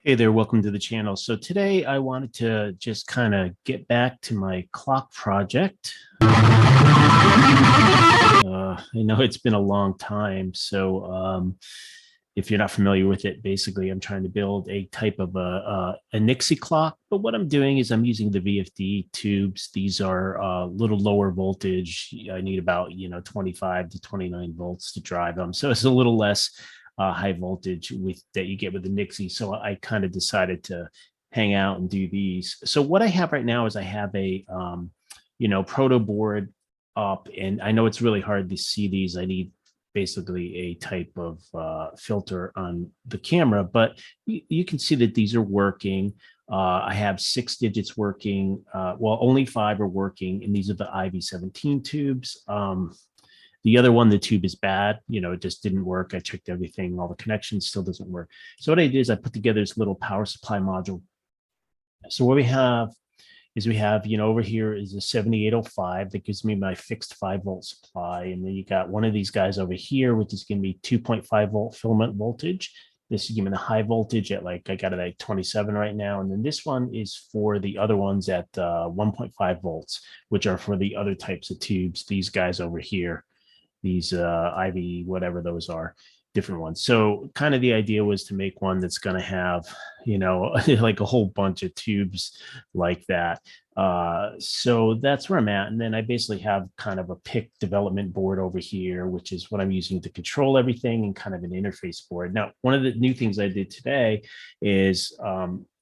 Hey there, welcome to the channel. So today I wanted to just kind of get back to my clock project. I know it's been a long time. So if you're not familiar with it, basically I'm trying to build a type of a Nixie clock. But what I'm doing is I'm using the VFD tubes. These are a little lower voltage. I need about 25 to 29 volts to drive them. So it's a little less high voltage with that you get with the Nixie. So I kind of decided to hang out and do these. So what I have right now is I have a proto board up, and I know it's really hard to see these. I need basically a type of filter on the camera, but you can see that these are working. I have 6 digits working. Well, only 5 are working, and these are the IV17 tubes. The other one, the tube is bad. It just didn't work. I checked everything. All the connections still doesn't work. So what I did is I put together this little power supply module. So what we have is over here is a 7805 that gives me my fixed 5-volt supply. And then you got one of these guys over here, which is going to be 2.5 volt filament voltage. This is giving the high voltage at I got it at 27 right now. And then this one is for the other ones at 1.5 volts, which are for the other types of tubes. These guys over here, these IV, whatever those are, different ones. So kind of the idea was to make one that's going to have, like a whole bunch of tubes like that. So that's where I'm at. And then I basically have kind of a PIC development board over here, which is what I'm using to control everything, and kind of an interface board. Now, one of the new things I did today is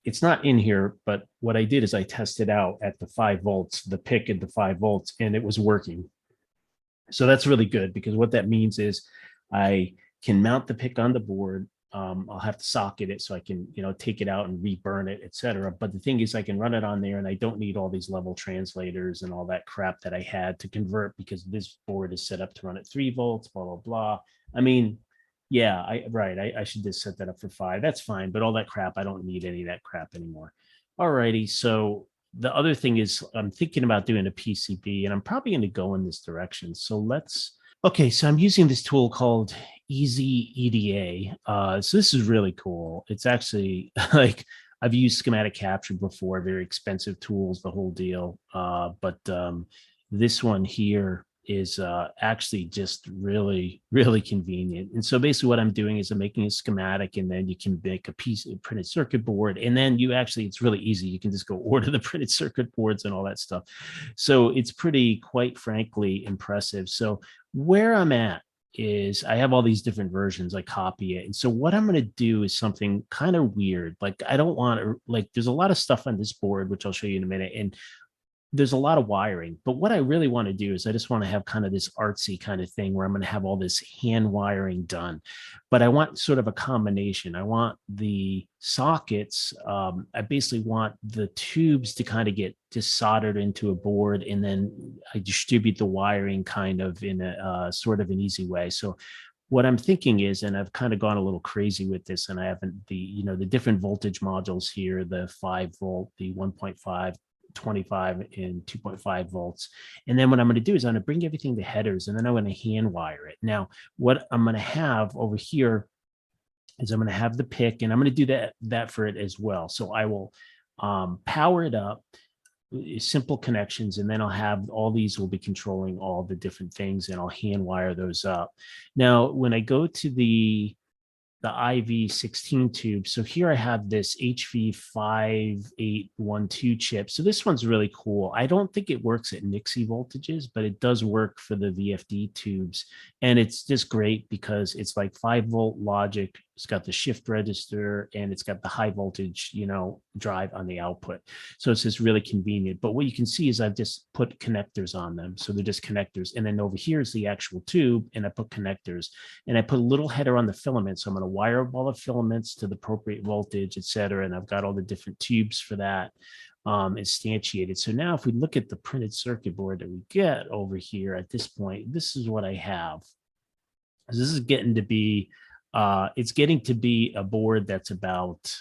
it's not in here, but what I did is I tested out at the 5 volts, the PIC at the 5 volts, and it was working. So that's really good, because what that means is I can mount the PIC on the board. I'll have to socket it so I can, take it out and reburn it, etc. But the thing is, I can run it on there, and I don't need all these level translators and all that crap that I had to convert, because this board is set up to run at 3 volts, blah, blah, blah. I mean, yeah, I should just set that up for 5. That's fine. But all that crap, I don't need any of that crap anymore. All righty. So the other thing is I'm thinking about doing a PCB, and I'm probably going to go in this direction. So okay, so I'm using this tool called Easy EDA. So this is really cool. It's actually I've used Schematic Capture before, very expensive tools, the whole deal. But this one here is actually just really, really convenient. And so basically what I'm doing is I'm making a schematic, and then you can make a printed circuit board. And then it's really easy. You can just go order the printed circuit boards and all that stuff. So it's quite frankly, impressive. So where I'm at is I have all these different versions. I copy it. And so what I'm going to do is something kind of weird. I don't want to, there's a lot of stuff on this board, which I'll show you in a minute. And there's a lot of wiring, but what I really want to do is I just want to have kind of this artsy kind of thing where I'm going to have all this hand wiring done, but I want sort of a combination. I want the sockets. I basically want the tubes to kind of get just soldered into a board, and then I distribute the wiring kind of in a sort of an easy way. So what I'm thinking is, and I've kind of gone a little crazy with this, and I haven't the different voltage modules here, the 5 volt, the 1.5, 25 and 2.5 volts. And then what I'm going to do is I'm going to bring everything to headers, and then I'm going to hand wire it. Now, what I'm going to have over here is I'm going to have the PIC, and I'm going to do that for it as well. So I will power it up, simple connections, and then I'll have all these will be controlling all the different things, and I'll hand wire those up. Now, when I go to the IV16 tube. So here I have this HV5812 chip. So this one's really cool. I don't think it works at Nixie voltages, but it does work for the VFD tubes. And it's just great because it's like 5-volt logic. It's got the shift register, and it's got the high voltage, drive on the output. So it's just really convenient. But what you can see is I've just put connectors on them. So they're just connectors. And then over here is the actual tube, and I put connectors, and I put a little header on the filament. So I'm going to wire up all the filaments to the appropriate voltage, et cetera. And I've got all the different tubes for that instantiated. So now if we look at the printed circuit board that we get over here at this point, this is what I have. So this is getting to be it's getting to be a board that's about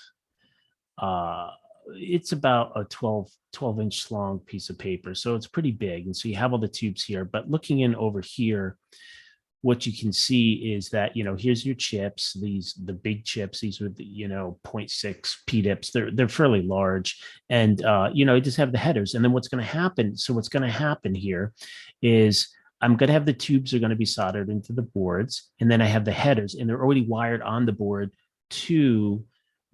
it's about a 12-inch long piece of paper. So it's pretty big. And so you have all the tubes here, but looking in over here, what you can see is that, here's your chips, the big chips, these are the, 0.6 PDIPs. They're fairly large. And, you just have the headers. And then what's going to happen? So what's going to happen here is I'm going to have the tubes are going to be soldered into the boards. And then I have the headers, and they're already wired on the board to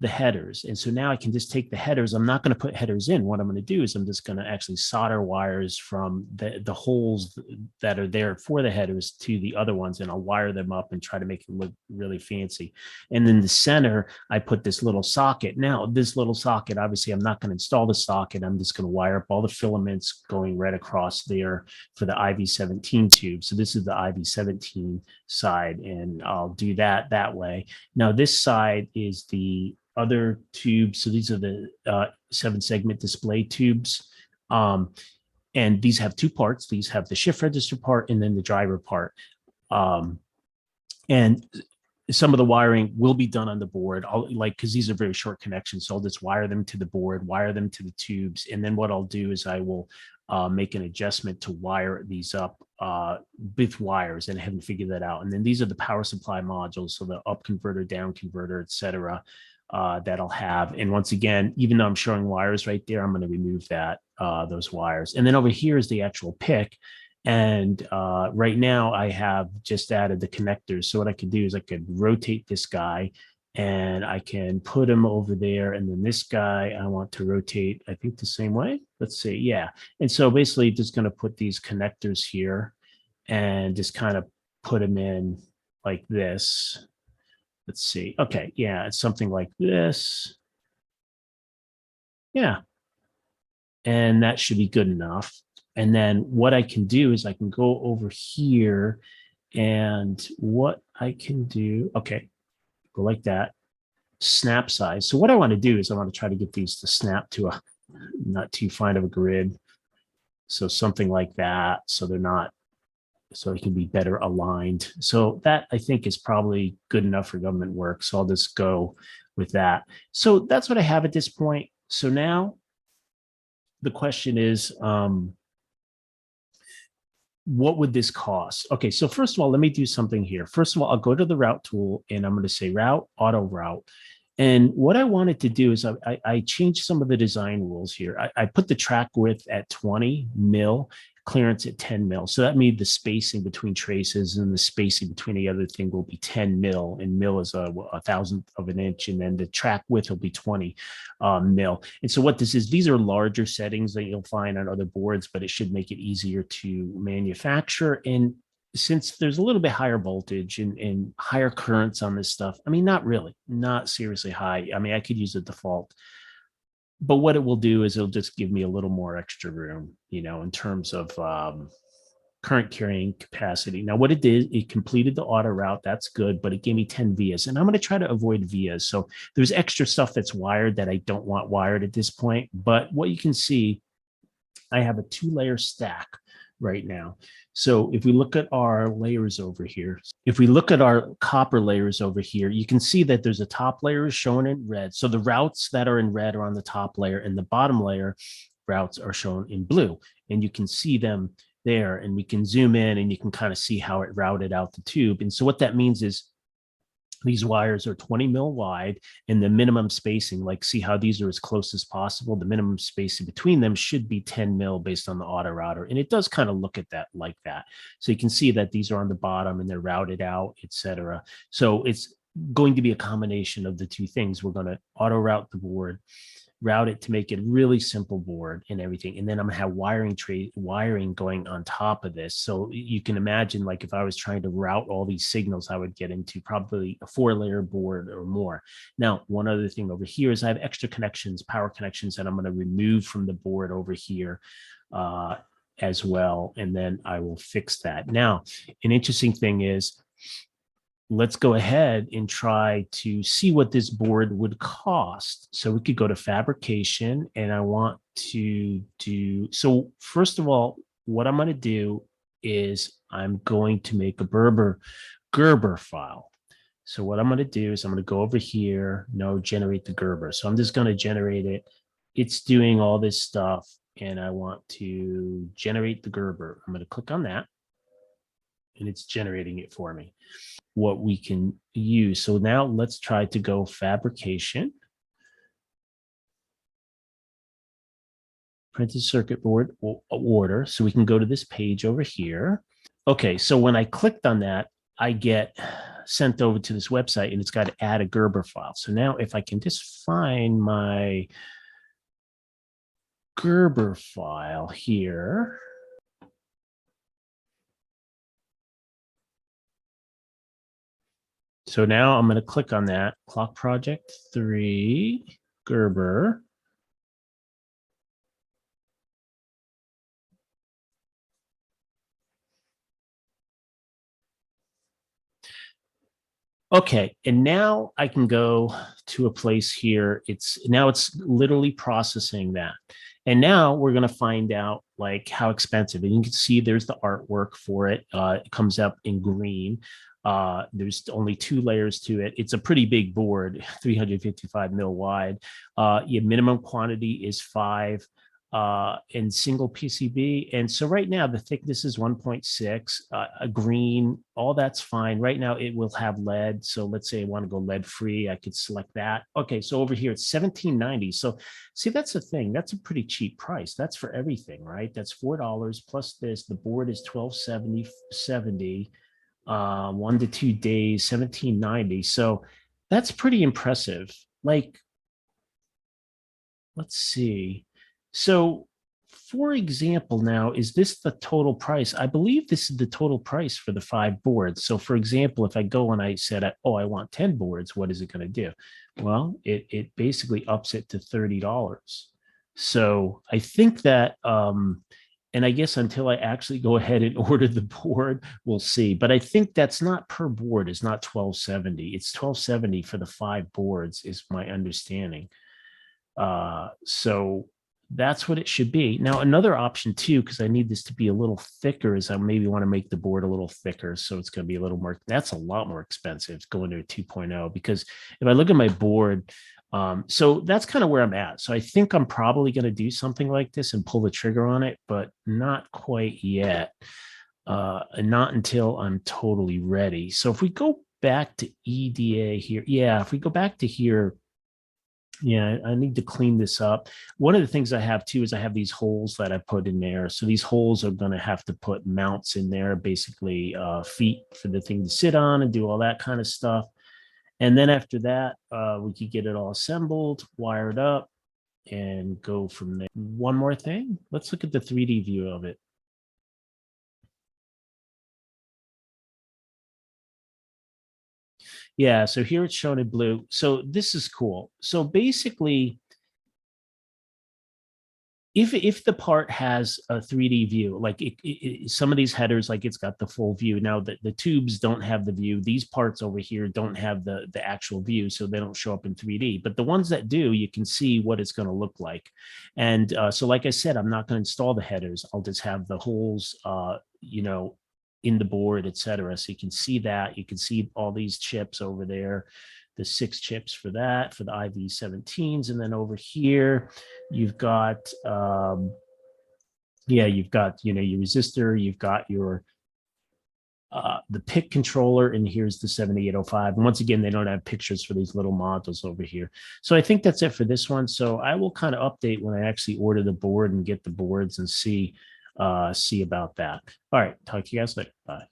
the headers. And so now I can just take the headers. I'm not going to put headers in. What I'm going to do is I'm just going to actually solder wires from the holes that are there for the headers to the other ones, and I'll wire them up and try to make it look really fancy. And then the center, I put this little socket. Now, this little socket, obviously, I'm not going to install the socket. I'm just going to wire up all the filaments going right across there for the IV17 tube. So this is the IV17 side, and I'll do that way. Now, this side is the other tubes. So these are the 7-segment display tubes. And these have two parts. These have the shift register part and then the driver part. And some of the wiring will be done on the board, because these are very short connections. So I'll just wire them to the board, wire them to the tubes. And then what I'll do is I will make an adjustment to wire these up with wires, and I haven't figured that out. And then these are the power supply modules. So the up converter, down converter, et cetera. That I'll have. And once again, even though I'm showing wires right there, I'm going to remove those wires. And then over here is the actual PIC. And right now I have just added the connectors. So what I could do is I could rotate this guy, and I can put him over there. And then this guy, I want to rotate, I think the same way. Let's see. Yeah. And so basically just going to put these connectors here and just kind of put them in like this. Let's see. Okay. Yeah. It's something like this. Yeah. And that should be good enough. And then what I can do is I can go over here, and what I can do, okay, go like that, snap size. So what I want to do is I want to try to get these to snap to a not too fine of a grid. So something like that. So they're not, so it can be better aligned. So that, I think, is probably good enough for government work. So I'll just go with that. So that's what I have at this point. So now the question is, what would this cost? Okay, so first of all, let me do something here. First of all, I'll go to the route tool, and I'm going to say route, auto route. And what I wanted to do is I changed some of the design rules here. I put the track width at 20 mil, clearance at 10 mil. So that means the spacing between traces and the spacing between the other thing will be 10 mil, and mil is a thousandth of an inch. And then the track width will be 20 mil. And so what this is, these are larger settings that you'll find on other boards, but it should make it easier to manufacture. And since there's a little bit higher voltage and higher currents on this stuff, I mean, not really, not seriously high. I mean, I could use a default, but what it will do is it'll just give me a little more extra room, in terms of current carrying capacity. Now, what it did, it completed the auto route. That's good, but it gave me 10 vias, and I'm going to try to avoid vias. So there's extra stuff that's wired that I don't want wired at this point. But what you can see, I have a 2-layer stack right now. So if we look at our layers over here, if we look at our copper layers over here, you can see that there's a top layer is shown in red. So the routes that are in red are on the top layer, and the bottom layer routes are shown in blue. And you can see them there, and we can zoom in and you can kind of see how it routed out the tube. And so what that means is these wires are 20 mil wide, and the minimum spacing, like see how these are as close as possible. The minimum spacing between them should be 10 mil based on the auto router. And it does kind of look at that like that. So you can see that these are on the bottom and they're routed out, etc. So it's going to be a combination of the two things. We're going to auto route the board, route it to make it really simple board and everything. And then I'm gonna have wiring going on top of this. So you can imagine, like if I was trying to route all these signals, I would get into probably a 4-layer board or more. Now, one other thing over here is I have extra connections, power connections, that I'm gonna remove from the board over here as well. And then I will fix that. Now, an interesting thing is, let's go ahead and try to see what this board would cost. So we could go to fabrication, and I want to do, so first of all, what I'm going to do is I'm going to make a Gerber file. So what I'm going to do is I'm going to go over here, generate the Gerber. So I'm just going to generate it. It's doing all this stuff, and I want to generate the Gerber. I'm going to click on that. and it's generating it for me, what we can use. So now let's try to go fabrication, printed circuit board order. So we can go to this page over here. Okay, so when I clicked on that, I get sent over to this website and it's got to add a Gerber file. So now if I can just find my Gerber file here. So now I'm going to click on that, Clock Project 3, Gerber. Okay, and now I can go to a place here. It's literally processing that. And now we're going to find out like how expensive. And you can see there's the artwork for it. It comes up in green. There's only 2 layers to it. It's a pretty big board, 355 mil wide. Your minimum quantity is 5 in single PCB. And so right now the thickness is 1.6, a green, all that's fine. Right now it will have lead. So let's say I want to go lead free. I could select that. Okay, so over here it's $17.90. So see, that's the thing. That's a pretty cheap price. That's for everything, right? That's $4 plus this. The board is $12.70. 1 to 2 days, $17.90. So that's pretty impressive. Like, let's see. So for example, now, is this the total price? I believe this is the total price for the 5 boards. So for example, if I go and I said, oh, I want 10 boards, what is it going to do? Well, it basically ups it to $30. So I think that, and I guess until I actually go ahead and order the board, we'll see. But I think that's not per board. It's not $12.70. It's $12.70 for the 5 boards is my understanding. So that's what it should be. Now, another option too, because I need this to be a little thicker, is I maybe want to make the board a little thicker. So it's going to be a little more, that's a lot more expensive going to a 2.0, because if I look at my board, so that's kind of where I'm at. So I think I'm probably going to do something like this and pull the trigger on it, but not quite yet. And not until I'm totally ready. So if we go back to EDA here, yeah, if we go back to here, yeah, I need to clean this up. One of the things I have too is I have these holes that I put in there. So these holes are going to have to put mounts in there, basically feet for the thing to sit on and do all that kind of stuff. And then after that, we could get it all assembled, wired up, and go from there. One more thing. Let's look at the 3D view of it. Yeah, so here it's shown in blue. So this is cool. So basically, if the part has a 3D view, like some of these headers, like it's got the full view. Now the tubes don't have the view. These parts over here don't have the actual view, so they don't show up in 3D. But the ones that do, you can see what it's going to look like. And so like I said, I'm not going to install the headers. I'll just have the holes, you know, in the board, etc. So you can see that. You can see all these chips over there, the 6 chips for that, for the IV17s. And then over here, you've got, yeah, you've got, you know, your resistor, you've got your, the PIC controller, and here's the 7805. And once again, they don't have pictures for these little modules over here. So I think that's it for this one. So I will kind of update when I actually order the board and get the boards and see about that. All right, talk to you guys later. Bye.